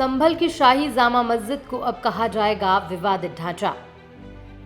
संभल की शाही जामा मस्जिद को अब कहा जाएगा विवादित ढांचा,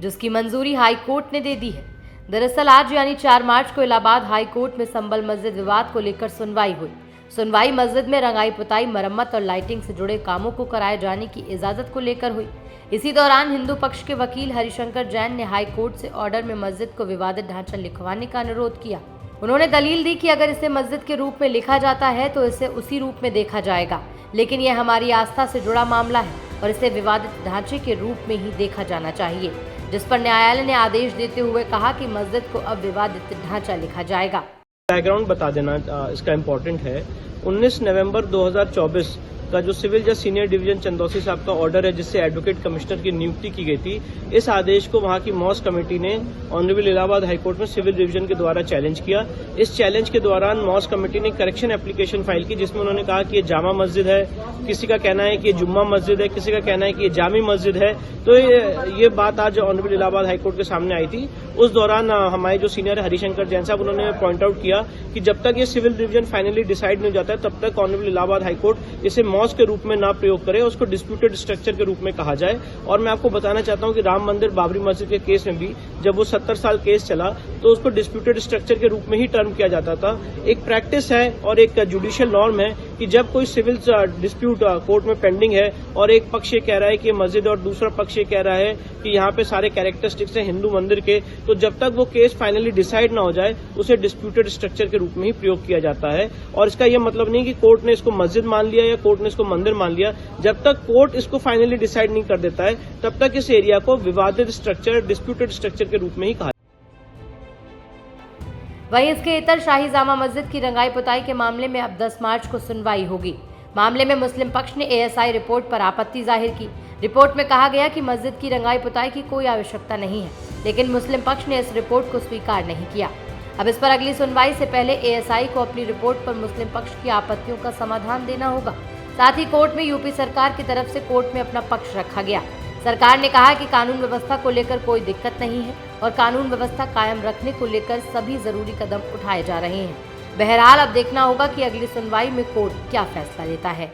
जिसकी मंजूरी हाई कोर्ट ने दे दी है। दरअसल आज यानी 4 मार्च को इलाहाबाद हाई कोर्ट में संभल मस्जिद विवाद को लेकर सुनवाई हुई। सुनवाई मस्जिद में रंगाई पुताई, मरम्मत और लाइटिंग से जुड़े कामों को कराए जाने की इजाजत को लेकर हुई। इसी दौरान हिंदू पक्ष के वकील हरिशंकर जैन ने हाई कोर्ट से ऑर्डर में मस्जिद को विवादित ढांचा लिखवाने का अनुरोध किया। उन्होंने दलील दी कि अगर इसे मस्जिद के रूप में लिखा जाता है तो इसे उसी रूप में देखा जाएगा, लेकिन यह हमारी आस्था से जुड़ा मामला है और इसे विवादित ढांचे के रूप में ही देखा जाना चाहिए, जिस पर न्यायालय ने आदेश देते हुए कहा कि मस्जिद को अब विवादित ढांचा लिखा जाएगा। बैकग्राउंड बता देना इसका इम्पोर्टेंट है। 19 नवंबर 2024 का जो सिविल जज सीनियर डिवीजन चंदौसी साहब का ऑर्डर है, जिससे एडवोकेट कमिश्नर की नियुक्ति की गई थी, इस आदेश को वहां की मॉस कमेटी ने ऑनरेबल इलाहाबाद हाईकोर्ट में सिविल डिवीजन के द्वारा चैलेंज किया। इस चैलेंज के दौरान मॉस कमेटी ने करेक्शन एप्लीकेशन फाइल की, जिसमें उन्होंने कहा कि ये जामा मस्जिद है, किसी का कहना है कि ये जुम्मा मस्जिद है, किसी का कहना है कि ये जामी मस्जिद है। तो ये बात आज ऑनरेबल इलाहाबाद हाईकोर्ट के सामने आई थी। उस दौरान हमारे जो सीनियर हरिशंकर जैन साहब, उन्होंने पॉइंट आउट किया कि जब तक ये सिविल डिवीजन फाइनली डिसाइड नहीं हो जाता है, तब तक ऑनरेबल इलाहाबाद हाईकोर्ट इसे मॉस के रूप में ना प्रयोग करे, उसको डिस्प्यूटेड स्ट्रक्चर के रूप में कहा जाए। और मैं आपको बताना चाहता हूं कि राम मंदिर बाबरी मस्जिद के केस में भी जब वो 70 साल केस चला तो उसको डिस्प्यूटेड स्ट्रक्चर के रूप में ही टर्म किया जाता था। एक प्रैक्टिस है और एक जुडिशियल नॉर्म है कि जब कोई सिविल डिस्प्यूट कोर्ट में पेंडिंग है और एक पक्ष ये कह रहा है कि ये मस्जिद और दूसरा पक्ष ये कह रहा है कि यहाँ पे सारे कैरेक्टरिस्टिक्स हैं हिंदू मंदिर के, तो जब तक वो केस फाइनली डिसाइड ना हो जाए उसे डिस्प्यूटेड स्ट्रक्चर के रूप में ही प्रयोग किया जाता है। और इसका यह मतलब नहीं कि कोर्ट ने इसको मस्जिद मान लिया या कोर्ट ने इसको मंदिर मान लिया। जब तक कोर्ट इसको फाइनली डिसाइड नहीं कर देता है, तब तक इस एरिया को विवादित स्ट्रक्चर, डिस्प्यूटेड स्ट्रक्चर के रूप में ही कहा। वहीं इसके इतर शाही जामा मस्जिद की रंगाई पुताई के मामले में अब 10 मार्च को सुनवाई होगी। मामले में मुस्लिम पक्ष ने एएसआई रिपोर्ट पर आपत्ति जाहिर की। रिपोर्ट में कहा गया कि मस्जिद की रंगाई पुताई की कोई आवश्यकता नहीं है, लेकिन मुस्लिम पक्ष ने इस रिपोर्ट को स्वीकार नहीं किया। अब इस पर अगली सुनवाई से पहले एएसआई को अपनी रिपोर्ट पर मुस्लिम पक्ष की आपत्तियों का समाधान देना होगा। साथ ही कोर्ट में यूपी सरकार की तरफ से कोर्ट में अपना पक्ष रखा गया। सरकार ने कहा कि कानून व्यवस्था को लेकर कोई दिक्कत नहीं है और कानून व्यवस्था कायम रखने को लेकर सभी जरूरी कदम उठाए जा रहे हैं। बहरहाल अब देखना होगा कि अगली सुनवाई में कोर्ट क्या फैसला लेता है।